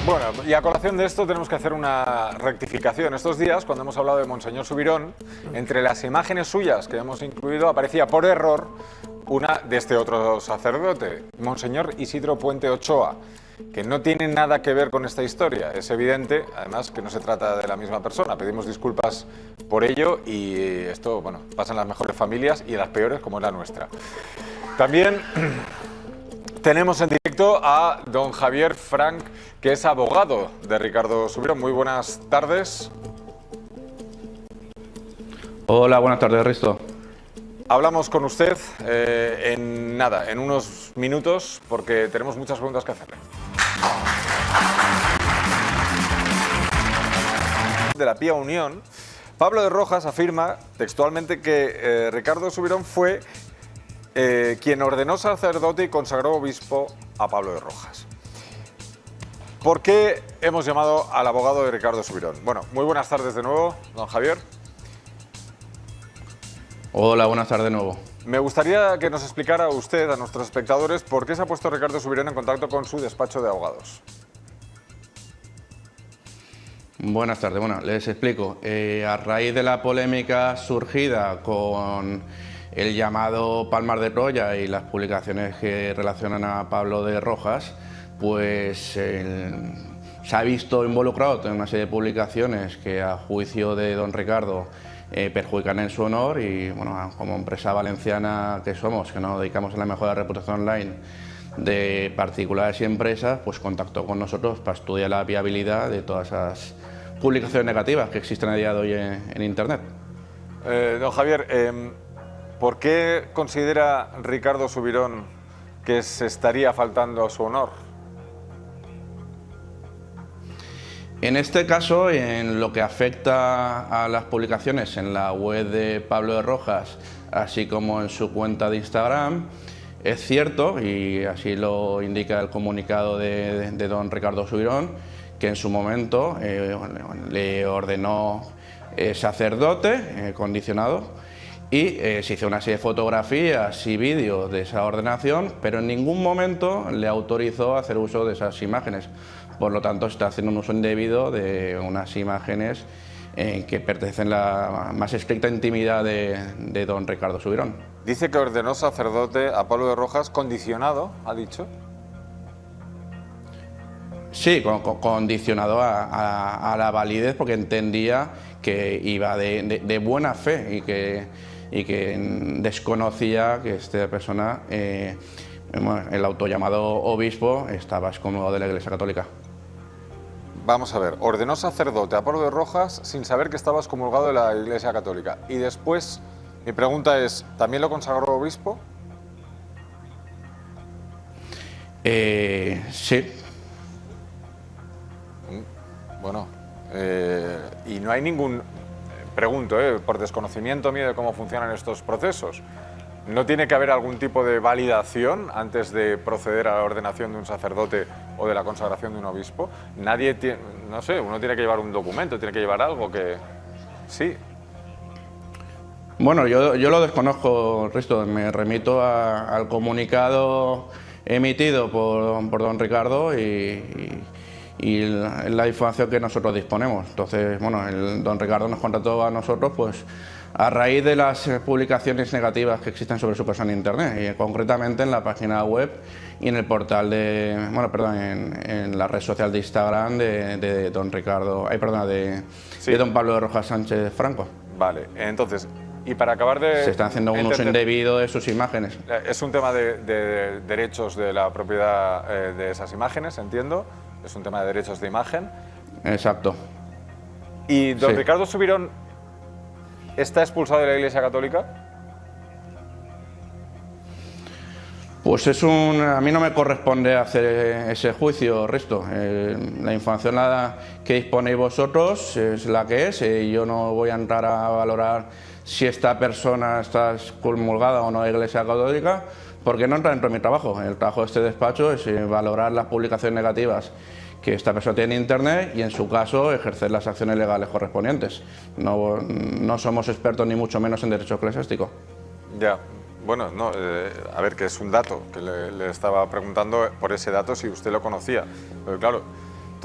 Bueno, y a colación de esto tenemos que hacer una rectificación. Estos días, cuando hemos hablado de Monseñor Subirón, entre las imágenes suyas que hemos incluido aparecía por error una de este otro sacerdote, Monseñor Isidro Puente Ochoa, que no tiene nada que ver con esta historia. Es evidente, además, que no se trata de la misma persona. Pedimos disculpas por ello y esto, bueno, pasa en las mejores familias y en las peores, como es la nuestra. También tenemos en directo a don Javier Frank, que es abogado de Ricardo Subirón. Muy buenas tardes. Hola, buenas tardes, Risto. Hablamos con usted en unos minutos, porque tenemos muchas preguntas que hacerle. De la Pía Unión, Pablo de Rojas afirma textualmente que Ricardo Subirón fue quien ordenó sacerdote y consagró obispo a Pablo de Rojas. ¿Por qué hemos llamado al abogado de Ricardo Subirón? Bueno, muy buenas tardes de nuevo, don Javier. Hola, buenas tardes de nuevo. Me gustaría que nos explicara usted, a nuestros espectadores, por qué se ha puesto Ricardo Subirón en contacto con su despacho de abogados. Buenas tardes. Bueno, les explico. A raíz de la polémica surgida con el llamado Palmar de Troya y las publicaciones que relacionan a Pablo de Rojas, pues se ha visto involucrado en una serie de publicaciones que, a juicio de don Ricardo, perjudican en su honor y, bueno, como empresa valenciana que somos, que nos dedicamos a la mejora de reputación online de particulares y empresas, pues contactó con nosotros para estudiar la viabilidad de todas esas publicaciones negativas que existen a día de hoy en Internet. Don Javier, ¿por qué considera Ricardo Subirón que se estaría faltando a su honor? En este caso, en lo que afecta a las publicaciones en la web de Pablo de Rojas, así como en su cuenta de Instagram, es cierto, y así lo indica el comunicado de don Ricardo Subirón, que en su momento le ordenó sacerdote condicionado y se hizo una serie de fotografías y vídeos de esa ordenación, pero en ningún momento le autorizó a hacer uso de esas imágenes. Por lo tanto, está haciendo un uso indebido de unas imágenes que pertenecen a la más estricta intimidad de don Ricardo Subirón. Dice que ordenó sacerdote a Pablo de Rojas condicionado, ha dicho. Sí, condicionado a la validez, porque entendía que iba de buena fe y que desconocía que esta persona, el autollamado obispo, estaba excomulgado de la Iglesia Católica. Vamos a ver, ordenó sacerdote a Pablo de Rojas sin saber que estaba excomulgado de la Iglesia Católica. Y después, mi pregunta es, ¿también lo consagró obispo? Sí. Bueno, y no hay ningún... Pregunto, por desconocimiento mío de cómo funcionan estos procesos, ¿no tiene que haber algún tipo de validación antes de proceder a la ordenación de un sacerdote o de la consagración de un obispo? Nadie tiene, no sé, uno tiene que llevar un documento, tiene que llevar algo que... Sí. Bueno, yo lo desconozco, Risto, me remito al comunicado emitido por don Ricardo y la información que nosotros disponemos. Entonces, bueno, don Ricardo nos contrató a nosotros, pues, a raíz de las publicaciones negativas que existen sobre su persona en Internet, y concretamente en la página web y en el portal de, bueno, perdón, en la red social de Instagram de don Ricardo, sí, de don Pablo de Rojas Sánchez Franco. Vale, entonces, y para acabar de... Se está haciendo un uso indebido de sus imágenes. Es un tema de derechos de la propiedad de esas imágenes, entiendo. Es un tema de derechos de imagen. Exacto. ¿Y don Sí. Ricardo Subirón está expulsado de la Iglesia Católica? Pues a mí no me corresponde hacer ese juicio, Risto. La información que disponéis vosotros es la que es. Yo no voy a entrar a valorar si esta persona está excomulgada o no de la Iglesia Católica, porque no entra dentro de mi trabajo. El trabajo de este despacho es valorar las publicaciones negativas que esta persona tiene en Internet y, en su caso, ejercer las acciones legales correspondientes. No somos expertos ni mucho menos en derecho eclesiástico. Ya, bueno, no, a ver, que es un dato, que le estaba preguntando por ese dato si usted lo conocía. Pero claro,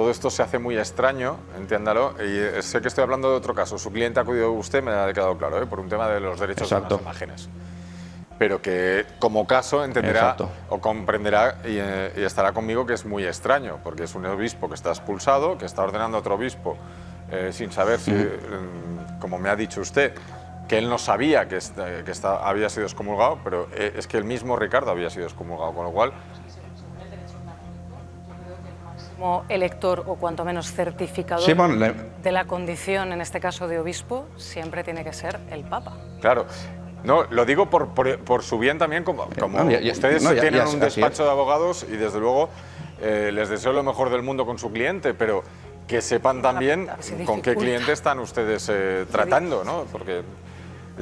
todo esto se hace muy extraño, entiéndalo, y sé que estoy hablando de otro caso. Su cliente ha acudido a usted, me ha quedado claro, por un tema de los derechos de las imágenes. Pero que como caso entenderá o comprenderá y estará conmigo que es muy extraño, porque es un obispo que está expulsado, que está ordenando a otro obispo sin saber si, como me ha dicho usted, que él no sabía que había sido excomulgado, pero es que el mismo Ricardo había sido excomulgado, con lo cual... Como elector o cuanto menos certificador de la condición, en este caso de obispo, siempre tiene que ser el Papa. Claro. No, lo digo por su bien también, como ustedes tienen un despacho de abogados y desde luego les deseo lo mejor del mundo con su cliente, pero que sepan también con qué cliente están ustedes tratando, ¿no? Porque,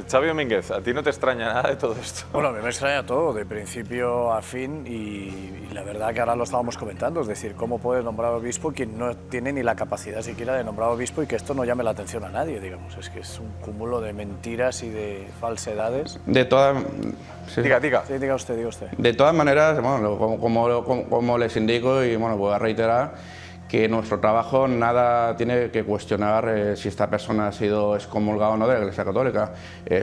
Xavi Domínguez, ¿a ti no te extraña nada de todo esto? Bueno, a mí me extraña todo, de principio a fin, y la verdad que ahora lo estábamos comentando, es decir, cómo puede nombrar obispo quien no tiene ni la capacidad siquiera de nombrar obispo y que esto no llame la atención a nadie, digamos. Es que es un cúmulo de mentiras y de falsedades. De todas... Sí. Diga. Sí, diga usted. De todas maneras, bueno, como les indico y bueno, voy a reiterar, que nuestro trabajo nada tiene que cuestionar si esta persona ha sido excomulgada o no de la Iglesia Católica.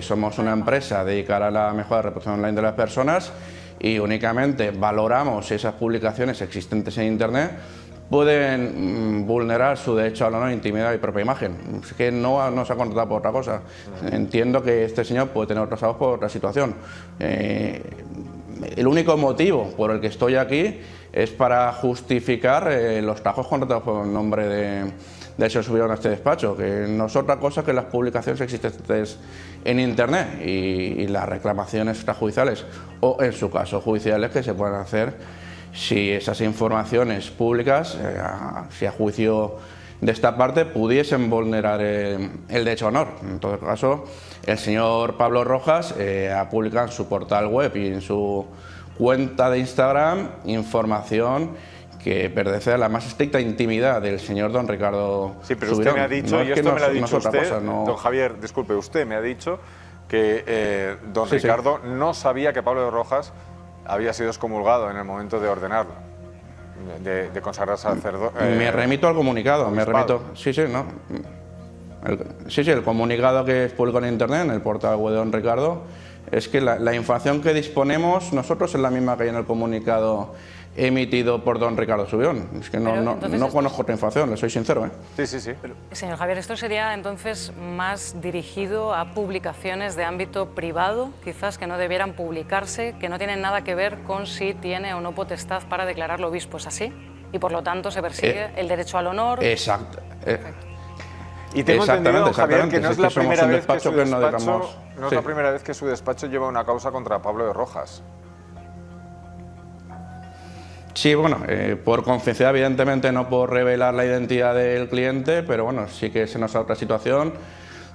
Somos una empresa dedicada a la mejora de la reputación online de las personas y únicamente valoramos si esas publicaciones existentes en Internet pueden vulnerar su derecho al honor, intimidad y propia imagen. Es que no se ha contratado por otra cosa. Entiendo que este señor puede tener otros trabajos por otra situación. El único motivo por el que estoy aquí es para justificar los trabajos contratados por el nombre del señor Subirón a este despacho, que no es otra cosa que las publicaciones existentes en Internet y las reclamaciones extrajudiciales o, en su caso, judiciales que se puedan hacer si esas informaciones públicas, si a juicio de esta parte, pudiesen vulnerar el derecho a honor. En todo caso, el señor Pablo Rojas ha publicado en su portal web y en su cuenta de Instagram información que pertenece a la más estricta intimidad del señor don Ricardo Subirón. Sí, pero usted me ha dicho, y esto me lo ha dicho usted, don Javier, disculpe, usted me ha dicho que don Ricardo no sabía que Pablo Rojas había sido excomulgado en el momento de ordenarlo, de consagrar sacerdote. Me remito al comunicado, el comunicado que es público en Internet, en el portal web de don Ricardo, es que la información que disponemos nosotros es la misma que hay en el comunicado emitido por don Ricardo Subirón. Es que no conozco otra información, le soy sincero. Sí. Señor Javier, esto sería entonces más dirigido a publicaciones de ámbito privado, quizás que no debieran publicarse, que no tienen nada que ver con si tiene o no potestad para declararlo obispo, ¿es así? Y por lo tanto se persigue el derecho al honor. Exacto. Y tengo entendido, Javier, que no es la primera vez que la primera vez que su despacho lleva una causa contra Pablo de Rojas. Sí, bueno, por confidencialidad, evidentemente, no por revelar la identidad del cliente, pero bueno, sí que se nos da otra situación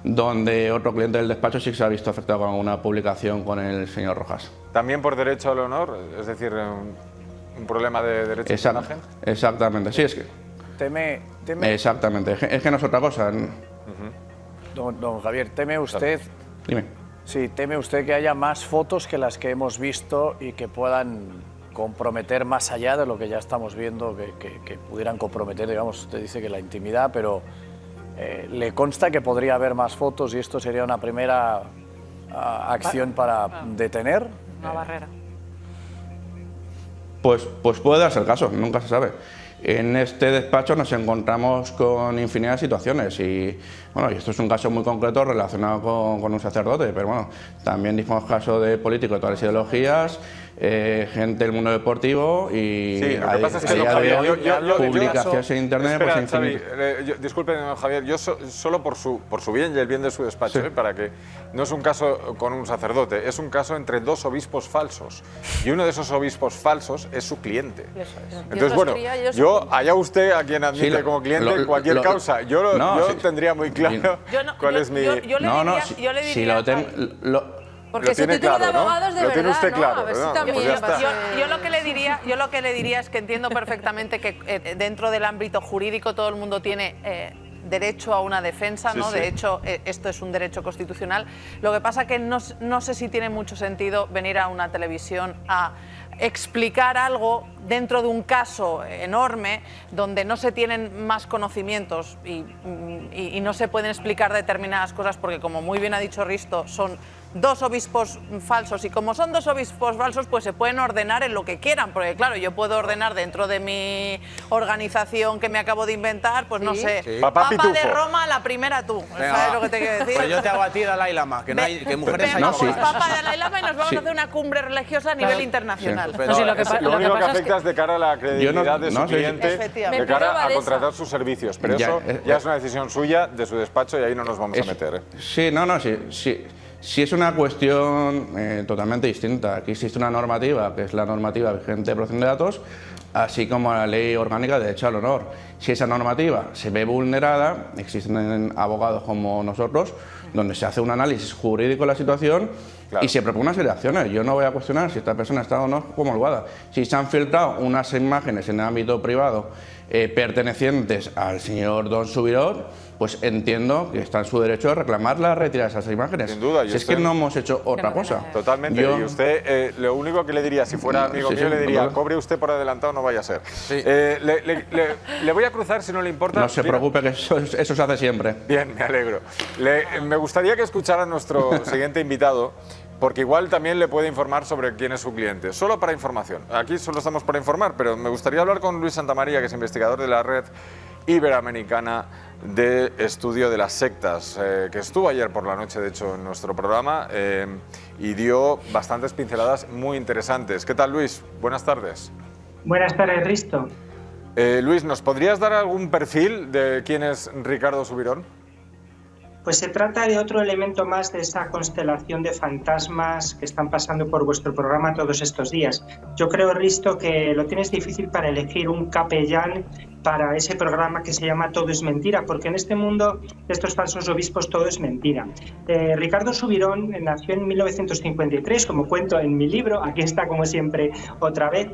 donde otro cliente del despacho sí que se ha visto afectado con una publicación con el señor Rojas. ¿También por derecho al honor? Es decir, un problema de derecho a imagen. Exactamente, sí, es que... Teme... Exactamente, es que no es otra cosa. Don Javier, ¿teme usted... Dime. Sí, ¿teme usted que haya más fotos que las que hemos visto y que puedan comprometer más allá de lo que ya estamos viendo, que pudieran comprometer, digamos, usted dice que la intimidad, pero ¿le consta que podría haber más fotos y esto sería una primera acción para detener? Una barrera. Pues puede darse el caso, nunca se sabe. En este despacho nos encontramos con infinidad de situaciones y bueno, y esto es un caso muy concreto relacionado con un sacerdote, pero bueno, también disponemos casos de políticos de todas las ideologías, gente del mundo deportivo y sí, lo que pasa es que Javier, publicaciones en Internet. Espera, pues, Xavi, disculpe, Javier, yo solo por su bien y el bien de su despacho, para que no es un caso con un sacerdote, es un caso entre dos obispos falsos y uno de esos obispos falsos es su cliente. Entonces, bueno, allá usted a quien admite como cliente cualquier causa. Yo tendría muy claro cuál es mi... Yo le diría... Porque su título de abogados de verdad, lo tiene usted claro, a ver si también yo lo que le diría es que entiendo perfectamente que dentro del ámbito jurídico todo el mundo tiene derecho a una defensa, ¿no? De hecho, esto es un derecho constitucional. Lo que pasa que no sé si tiene mucho sentido venir a una televisión a explicar algo dentro de un caso enorme donde no se tienen más conocimientos y no se pueden explicar determinadas cosas porque, como muy bien ha dicho Risto, son dos obispos falsos, y como son dos obispos falsos, pues se pueden ordenar en lo que quieran, porque claro, yo puedo ordenar dentro de mi organización que me acabo de inventar, pues no sé, Papa de Roma, la primera tú. ¿Sabes lo que te quiero decir? Pues yo te hago a ti Dalai Lama, que no hay que mujeres hay. Pues Papa de Dalai Lama, y nos vamos a hacer una cumbre religiosa a nivel internacional. Lo único que afecta es de cara a la credibilidad de su cliente, de cara a contratar sus servicios, pero eso ya es una decisión suya, de su despacho, y ahí no nos vamos a meter. Sí, es una cuestión totalmente distinta. Aquí existe una normativa, que es la normativa vigente de protección de datos, así como la ley orgánica de derecho al honor. Si esa normativa se ve vulnerada, existen abogados como nosotros, donde se hace un análisis jurídico de la situación y se propone una serie de acciones. Yo no voy a cuestionar si esta persona está o no comulgada. Si se han filtrado unas imágenes en el ámbito privado pertenecientes al señor Don Subirón, pues entiendo que está en su derecho de reclamar la retirada de esas imágenes. Sin duda. Si es que no hemos hecho otra cosa. Totalmente. Y usted, lo único que le diría, si fuera amigo mío, le diría, cobre usted por adelantado, no vaya a ser. Le voy a cruzar, si no le importa. No se preocupe, que eso se hace siempre. Bien, me alegro. Me gustaría que escuchara a nuestro siguiente invitado, porque igual también le puede informar sobre quién es su cliente. Solo para información. Aquí solo estamos para informar, pero me gustaría hablar con Luis Santamaría, que es investigador de la Red Iberoamericana de Estudio de las Sectas, que estuvo ayer por la noche, de hecho, en nuestro programa y dio bastantes pinceladas muy interesantes. ¿Qué tal, Luis? Buenas tardes. Buenas tardes, Risto. Luis, ¿nos podrías dar algún perfil de quién es Ricardo Subirón? Pues se trata de otro elemento más de esa constelación de fantasmas que están pasando por vuestro programa todos estos días. Yo creo, Risto, que lo tienes difícil para elegir un capellán para ese programa que se llama Todo es mentira, porque en este mundo de estos falsos obispos todo es mentira. Ricardo Subirón nació en 1953, como cuento en mi libro, aquí está como siempre otra vez.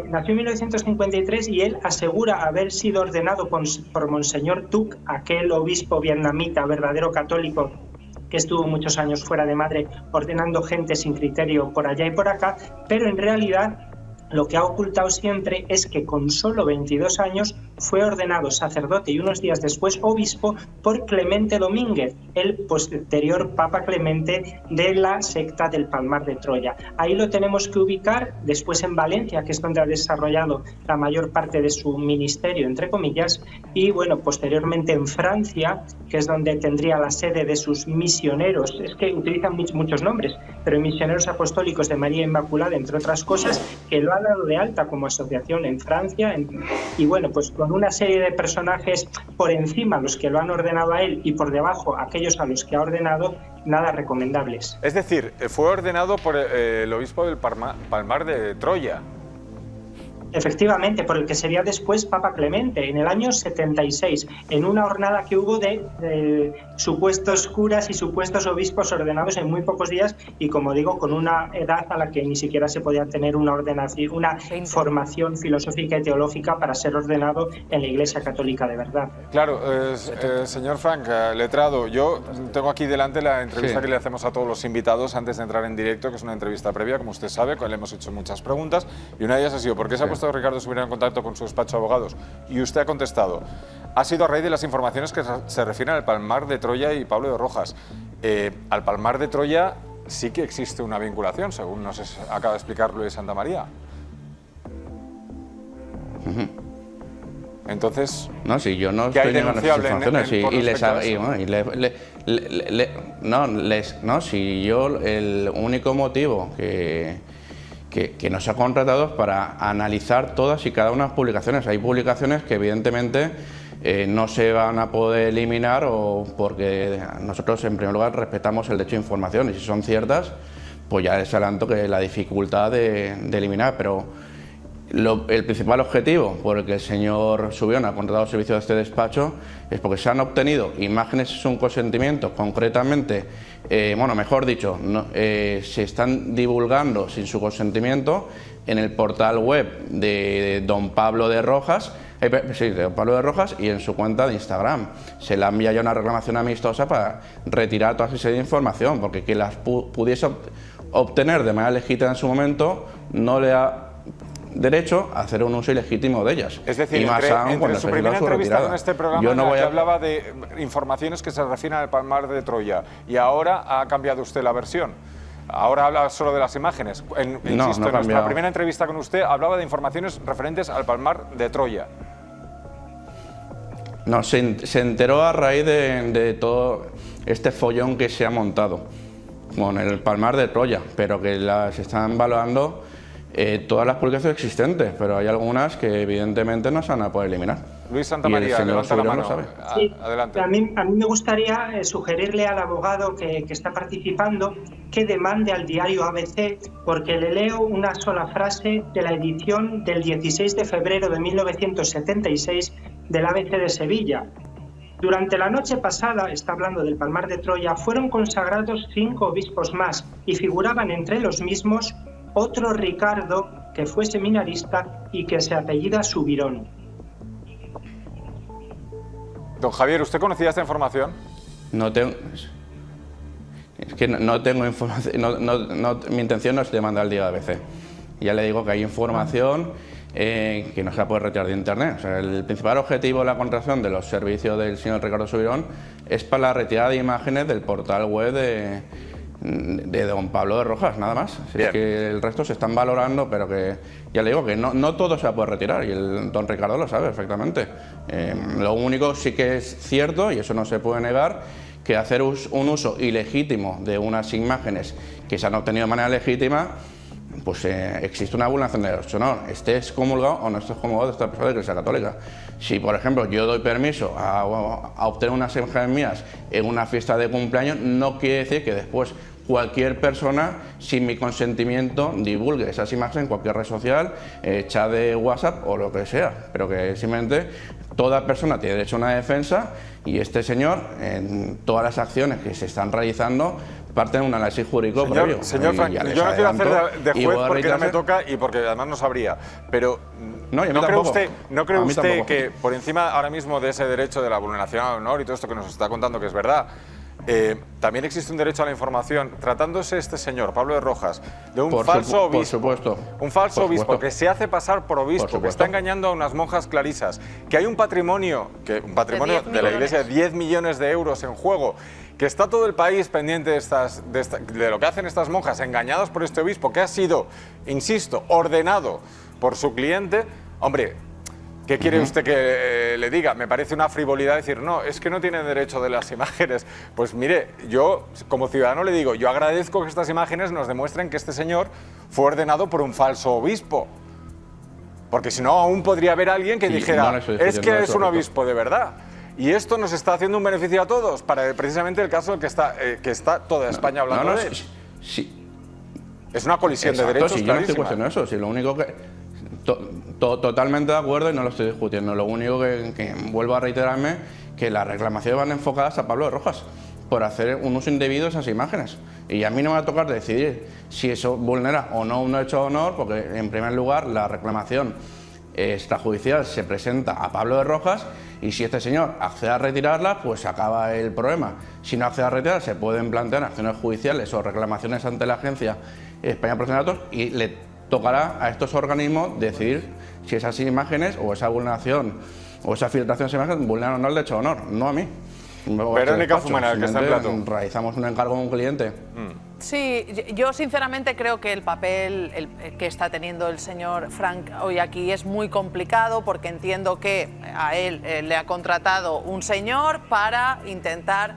Nació en 1953 y él asegura haber sido ordenado por Monseñor Tuc, aquel obispo vietnamita verdadero católico que estuvo muchos años fuera de Madre ordenando gente sin criterio por allá y por acá, pero en realidad lo que ha ocultado siempre es que con solo 22 años fue ordenado sacerdote y unos días después obispo por Clemente Domínguez, el posterior Papa Clemente de la secta del Palmar de Troya. Ahí lo tenemos que ubicar, después en Valencia, que es donde ha desarrollado la mayor parte de su ministerio, entre comillas, y bueno, posteriormente en Francia, que es donde tendría la sede de sus misioneros. Es que utilizan muchos nombres, pero misioneros apostólicos de María Inmaculada, entre otras cosas, que lo ha dado de alta como asociación en Francia, y bueno, pues con una serie de personajes por encima los que lo han ordenado a él y por debajo aquellos a los que ha ordenado, nada recomendables. Es decir, fue ordenado por el obispo del Palmar de Troya. Efectivamente, por el que sería después Papa Clemente, en el año 76, en una jornada que hubo de supuestos curas y supuestos obispos ordenados en muy pocos días y, como digo, con una edad a la que ni siquiera se podía tener una ordenación, una formación filosófica y teológica para ser ordenado en la Iglesia Católica de verdad. Claro, señor Frank, letrado, yo tengo aquí delante la entrevista que le hacemos a todos los invitados antes de entrar en directo, que es una entrevista previa, como usted sabe, con la que le hemos hecho muchas preguntas, y una de ellas ha sido, ¿por qué se ha puesto Ricardo Subirón en contacto con su despacho de abogados? Y usted ha contestado, ha sido a raíz de las informaciones que se refieren al Palmar de Troya y Pablo de Rojas. Al Palmar de Troya sí que existe una vinculación, según nos acaba de explicar Luis Santamaría. Entonces, no, si yo no estoy negando esas informaciones, si yo el único motivo que nos ha contratado es para analizar todas y cada una de las publicaciones. Hay publicaciones que evidentemente no se van a poder eliminar o porque nosotros en primer lugar respetamos el derecho de información y si son ciertas, pues ya les adelanto que la dificultad de eliminar, pero el principal objetivo por el que el señor Subirón ha contratado el servicio de este despacho es porque se han obtenido imágenes sin consentimiento, concretamente, bueno, mejor dicho, se están divulgando sin su consentimiento en el portal web de Don Pablo de Rojas, de Don Pablo de Rojas y en su cuenta de Instagram. Se le envía ya una reclamación amistosa para retirar toda esa serie de información, porque quien las pudiese obtener de manera legítima en su momento, no le da derecho a hacer un uso ilegítimo de ellas. Es decir, entre su primera entrevista con este programa, que hablaba de informaciones que se refieren al Palmar de Troya, y ahora ha cambiado usted la versión. Ahora habla solo de las imágenes. Insisto, en nuestra primera entrevista con usted hablaba de informaciones referentes al Palmar de Troya. No, se enteró a raíz de todo este follón que se ha montado con el Palmar de Troya, pero que se están valorando todas las publicaciones existentes, pero hay algunas que evidentemente no se van a poder eliminar. Luis Santamaría, levanta la mano. Sí, adelante. A mí me gustaría sugerirle al abogado que está participando que demande al diario ABC, porque le leo una sola frase de la edición del 16 de febrero de 1976 del ABC de Sevilla. Durante la noche pasada, está hablando del Palmar de Troya, fueron consagrados 5 obispos más y figuraban entre los mismos otro Ricardo que fue seminarista y que se apellida Subirón. Don Javier, ¿usted conocía esta información? No tengo... Es que no tengo información, mi intención no es demandar al diario ABC. Ya le digo que hay información que no se puede retirar de internet. O sea, el principal objetivo de la contratación de los servicios del señor Ricardo Subirón es para la retirada de imágenes del portal web de don Pablo de Rojas, nada más. Es que el resto se están valorando, pero que ya le digo que no todo se va a poder retirar, y el don Ricardo lo sabe perfectamente. Lo único sí que es cierto, y eso no se puede negar, que hacer un uso ilegítimo de unas imágenes que se han obtenido de manera legítima, pues existe una vulneración de derecho de honor, estés comulgado o no estés comulgado de esta persona de la Iglesia Católica. Si, por ejemplo, yo doy permiso a obtener unas imágenes mías en una fiesta de cumpleaños, no quiere decir que después cualquier persona, sin mi consentimiento, divulgue esas imágenes en cualquier red social, chat de WhatsApp o lo que sea, pero que simplemente toda persona tiene derecho a una defensa, y este señor, en todas las acciones que se están realizando, parte de un análisis jurídico previo. Señor Frank, yo no quiero hacer de juez porque no me toca y porque además no sabría, pero ¿no cree usted que por encima ahora mismo de ese derecho de la vulneración al honor y todo esto que nos está contando que es verdad, también existe un derecho a la información, tratándose este señor, Pablo de Rojas, de un falso obispo, por supuesto, un falso obispo que se hace pasar por obispo, que está engañando a unas monjas clarisas, que hay un patrimonio de la Iglesia de 10 millones de euros en juego, que está todo el país pendiente de lo que hacen estas monjas, engañadas por este obispo, que ha sido, insisto, ordenado por su cliente. Hombre, ¿qué quiere usted que le diga? Me parece una frivolidad decir, no, es que no tiene derecho de las imágenes. Pues mire, yo como ciudadano le digo, yo agradezco que estas imágenes nos demuestren que este señor fue ordenado por un falso obispo. Porque si no, aún podría haber alguien que dijera, es que es un obispo de verdad. Y esto nos está haciendo un beneficio a todos, para precisamente el caso del que está toda España hablando de él. Es una colisión de derechos. Yo no estoy cuestionando eso, si lo único que... Totalmente de acuerdo y no lo estoy discutiendo. Lo único que vuelvo a reiterarme, que las reclamaciones van enfocadas a Pablo de Rojas por hacer un uso indebido de esas imágenes. Y a mí no me va a tocar decidir si eso vulnera o no un derecho de honor, porque en primer lugar la reclamación extrajudicial se presenta a Pablo de Rojas, y si este señor accede a retirarla, pues acaba el problema. Si no accede a retirarla, se pueden plantear acciones judiciales o reclamaciones ante la Agencia España de Protección de Datos, y le tocará a estos organismos decidir si esas imágenes o esa vulneración o esa filtración de imágenes vulneran o no el derecho de honor, no a mí. Verónica Fumanal, que está en plato. Realizamos un encargo a un cliente. Sí, yo sinceramente creo que el papel que está teniendo el señor Frank hoy aquí es muy complicado, porque entiendo que a él le ha contratado un señor para intentar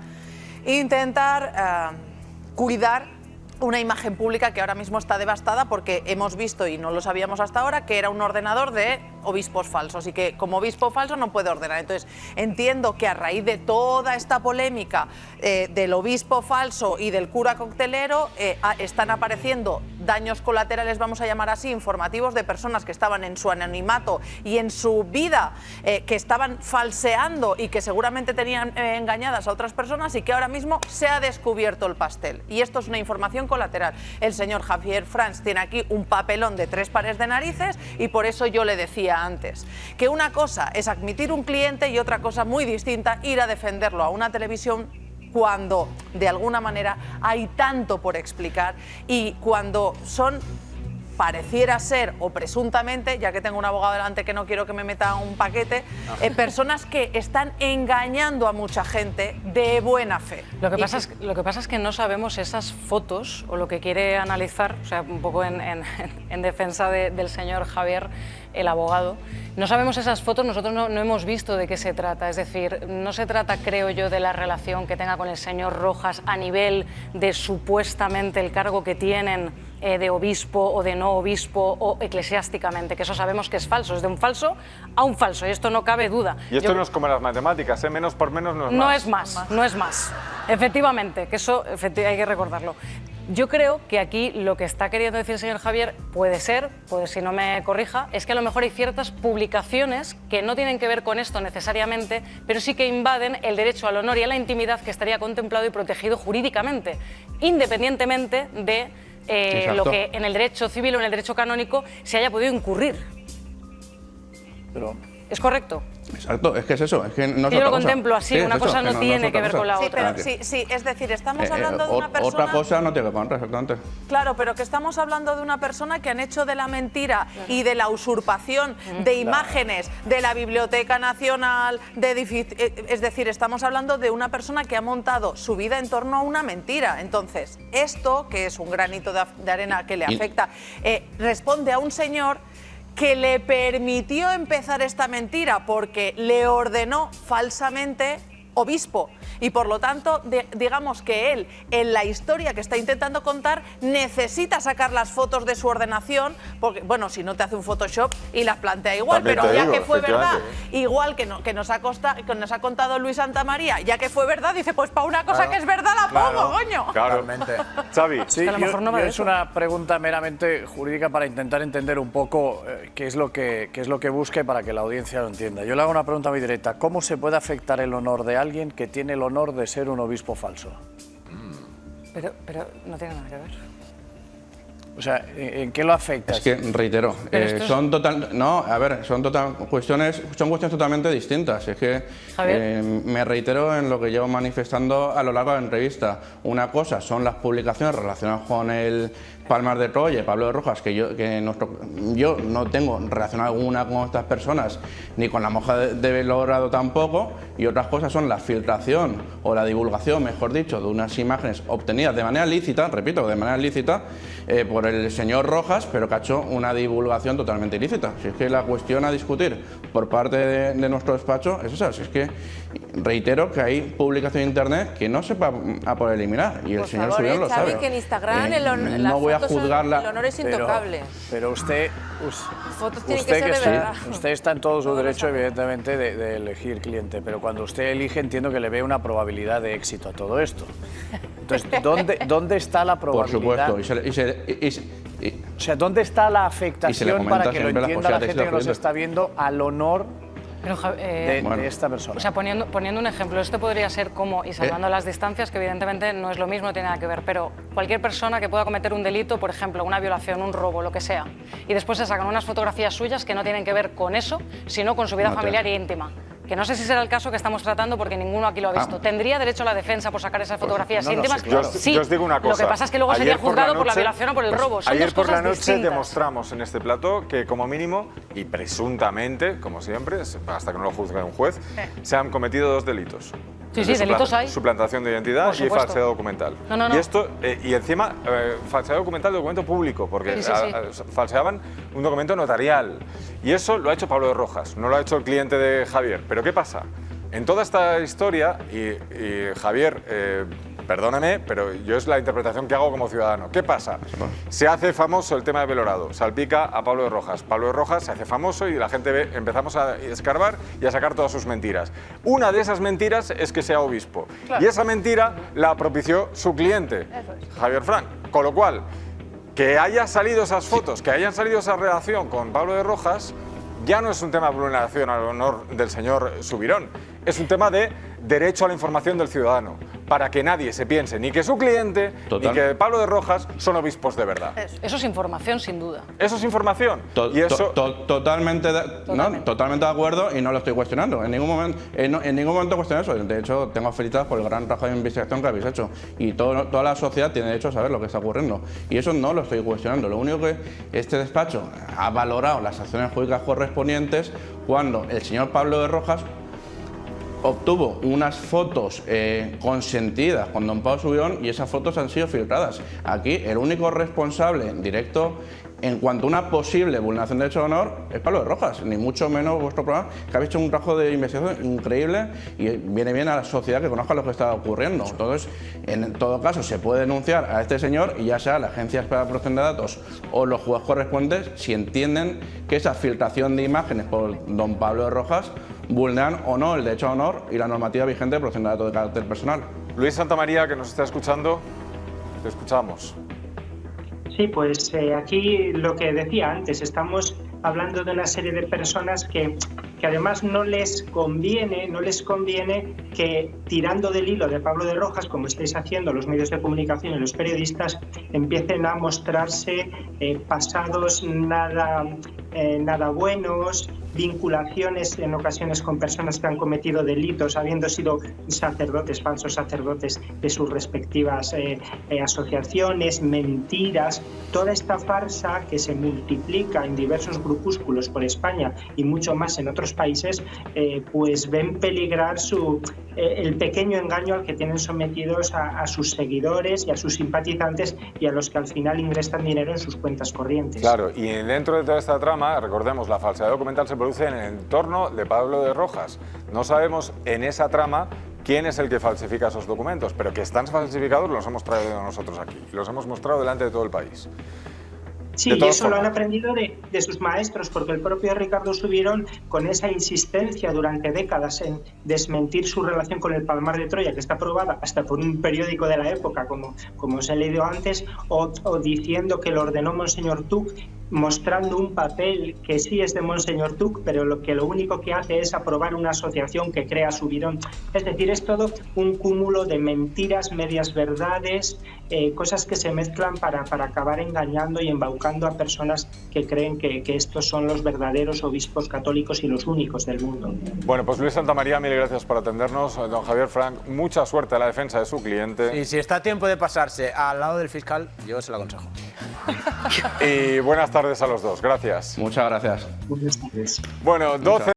cuidar una imagen pública que ahora mismo está devastada, porque hemos visto, y no lo sabíamos hasta ahora, que era un ordenador de obispos falsos y que como obispo falso no puede ordenar. Entonces entiendo que a raíz de toda esta polémica del obispo falso y del cura coctelero están apareciendo daños colaterales, vamos a llamar así, informativos de personas que estaban en su anonimato y en su vida, que estaban falseando y que seguramente tenían engañadas a otras personas, y que ahora mismo se ha descubierto el pastel. Y esto es una información colateral. El señor Javier Franz tiene aquí un papelón de 3 pares de narices, y por eso yo le decía antes que una cosa es admitir un cliente y otra cosa muy distinta ir a defenderlo a una televisión cuando de alguna manera hay tanto por explicar y cuando son, pareciera ser, o presuntamente, ya que tengo un abogado delante que no quiero que me meta un paquete, personas que están engañando a mucha gente de buena fe. Lo que pasa es que no sabemos esas fotos, o lo que quiere analizar, o sea, un poco en defensa del señor Javier, el abogado, no sabemos esas fotos, nosotros no hemos visto de qué se trata, es decir, no se trata, creo yo, de la relación que tenga con el señor Rojas a nivel de supuestamente el cargo que tienen de obispo o de no obispo o eclesiásticamente, que eso sabemos que es falso, es de un falso a un falso, y esto no cabe duda. Y esto no es como las matemáticas, menos por menos no es más. No es más, no es más. Efectivamente, que eso hay que recordarlo. Yo creo que aquí lo que está queriendo decir el señor Javier puede ser, pues si no me corrija, es que a lo mejor hay ciertas publicaciones que no tienen que ver con esto necesariamente, pero sí que invaden el derecho al honor y a la intimidad que estaría contemplado y protegido jurídicamente, independientemente de lo que en el derecho civil o en el derecho canónico se haya podido incurrir. Pero... ¿Es correcto? Exacto, es que es eso, es que no es yo otra lo cosa. contemplo así, una cosa no tiene que ver con la sí, otra. pero sí, es decir, estamos hablando de una persona... Otra cosa no tiene que ver con otra, exactamente. Claro, pero que estamos hablando de una persona que han hecho de la mentira y de la usurpación de imágenes de la Biblioteca Nacional, es decir, estamos hablando de una persona que ha montado su vida en torno a una mentira. Entonces, esto, que es un granito de arena que le afecta, responde a un señor que le permitió empezar esta mentira porque le ordenó falsamente obispo y por lo tanto digamos que él en la historia que está intentando contar necesita sacar las fotos de su ordenación porque bueno, si no te hace un Photoshop y las plantea igual, también pero ya digo, que fue verdad, igual que nos ha contado Luis Santamaría, ya que fue verdad, dice pues para una cosa que es verdad la pongo, coño. Claro, Xavi. Sí, es una pregunta meramente jurídica para intentar entender un poco qué es lo que busque para que la audiencia lo entienda. Yo le hago una pregunta muy directa. ¿Cómo se puede afectar el honor de alguien que tiene el honor de ser un obispo falso? Pero no tiene nada que ver. O sea, ¿en qué lo afecta? Es que, reitero, son cuestiones totalmente distintas. Es que me reitero en lo que llevo manifestando a lo largo de la entrevista. Una cosa son las publicaciones relacionadas con el Palmar de Troya, Pablo de Rojas, que yo no tengo relación alguna con estas personas, ni con la monja de Belgrado tampoco, y otras cosas son la filtración o la divulgación, mejor dicho, de unas imágenes obtenidas de manera lícita, repito, de manera lícita, por el señor Rojas, pero que ha hecho una divulgación totalmente ilícita. Si es que la cuestión a discutir por parte de nuestro despacho es esa, si es que reitero que hay publicación en internet que no se va a poder eliminar, y el señor Subirón lo sabe. Que en Instagram no voy a juzgarla. El honor es intocable. Pero usted está en todo su derecho, evidentemente, de elegir cliente, pero cuando usted elige entiendo que le ve una probabilidad de éxito a todo esto. Entonces, ¿dónde está la probabilidad? Por supuesto. O sea, ¿dónde está la afectación para que lo entienda la gente que nos está viendo al honor de esta persona? O sea, poniendo un ejemplo, esto podría ser como, y salvando las distancias, que evidentemente no es lo mismo, no tiene nada que ver, pero cualquier persona que pueda cometer un delito, por ejemplo, una violación, un robo, lo que sea, y después se sacan unas fotografías suyas que no tienen que ver con eso, sino con su vida familiar y íntima. Que no sé si será el caso que estamos tratando porque ninguno aquí lo ha visto. ¿Tendría derecho a la defensa por sacar esas fotografías íntimas? Sí, claro. Sí. Yo os digo una cosa. Lo que pasa es que luego sería juzgado por la violación o por el robo. Son ayer dos por cosas la noche distintas. demostramos en este plató que como mínimo, y presuntamente, como siempre, hasta que no lo juzgue un juez, se han cometido 2 delitos. Sí, delitos hay. Suplantación de identidad y falsedad documental. No. Y esto, y encima, falsedad documental de documento público, porque falseaban un documento notarial. Y eso lo ha hecho Pablo de Rojas, no lo ha hecho el cliente de Javier. ¿Pero qué pasa? En toda esta historia, y Javier, perdóname, pero yo es la interpretación que hago como ciudadano. ¿Qué pasa? Se hace famoso el tema de Belgrado, salpica a Pablo de Rojas. Pablo de Rojas se hace famoso y la gente empezamos a escarbar y a sacar todas sus mentiras. Una de esas mentiras es que sea obispo. Claro. Y esa mentira la propició su cliente, Javier Frank. Con lo cual, que haya salido esas fotos, que hayan salido esa relación con Pablo de Rojas, ya no es un tema de vulneración al honor del señor Subirón. Es un tema de derecho a la información del ciudadano. para que nadie se piense ni que su cliente ni que Pablo de Rojas son obispos de verdad. Eso es información, sin duda. Eso es información. Y eso... Totalmente de acuerdo, y no lo estoy cuestionando. En ningún momento cuestiono eso. De hecho, tengo felicitados por el gran trabajo de investigación que habéis hecho. Y toda la sociedad tiene derecho a saber lo que está ocurriendo. Y eso no lo estoy cuestionando. Lo único que este despacho ha valorado las acciones jurídicas correspondientes cuando el señor Pablo de Rojas obtuvo unas fotos consentidas con don Pablo Subirón, y esas fotos han sido filtradas. Aquí el único responsable directo en cuanto a una posible vulneración de derecho de honor es Pablo de Rojas, ni mucho menos vuestro programa, que habéis hecho un trabajo de investigación increíble y viene bien a la sociedad que conozca lo que está ocurriendo. Entonces, en todo caso, se puede denunciar a este señor, y ya sea la Agencia Española de Protección de Datos o los jueces correspondientes, si entienden que esa filtración de imágenes por don Pablo de Rojas vulneran o no el derecho de honor y la normativa vigente de protección de datos de carácter personal. Luis Santamaría, que nos está escuchando, te escuchamos. Sí, pues aquí lo que decía antes, estamos hablando de una serie de personas que además no les conviene que, tirando del hilo de Pablo de Rojas, como estáis haciendo los medios de comunicación y los periodistas, empiecen a mostrarse pasados nada buenos, vinculaciones en ocasiones con personas que han cometido delitos habiendo sido sacerdotes, falsos sacerdotes de sus respectivas asociaciones, mentiras, toda esta farsa que se multiplica en diversos grupúsculos por España y mucho más en otros países, pues ven peligrar el pequeño engaño al que tienen sometidos a sus seguidores y a sus simpatizantes, y a los que al final ingresan dinero en sus cuentas corrientes. Claro, y dentro de toda esta trama, recordemos, la falsedad documental se produce en el entorno de Pablo de Rojas. No sabemos en esa trama quién es el que falsifica esos documentos, pero que están falsificados los hemos traído nosotros aquí, los hemos mostrado delante de todo el país. Sí, y eso lo han aprendido de sus maestros, porque el propio Ricardo Subirón, con esa insistencia durante décadas en desmentir su relación con el Palmar de Troya, que está aprobada hasta por un periódico de la época, como os he leído antes, o diciendo que lo ordenó Monseñor Tuc, mostrando un papel que sí es de Monseñor Tuc, pero lo único que hace es aprobar una asociación que crea Subirón. Es decir, es todo un cúmulo de mentiras, medias verdades, cosas que se mezclan para acabar engañando y embaucando a personas que creen que estos son los verdaderos obispos católicos y los únicos del mundo. Bueno, pues Luis Santamaría, mil gracias por atendernos. Don Javier Frank, mucha suerte a la defensa de su cliente. Y si está a tiempo de pasarse al lado del fiscal, yo se lo aconsejo. Y buenas tardes a los dos. Gracias. Muchas gracias. Buenas tardes. Bueno, 12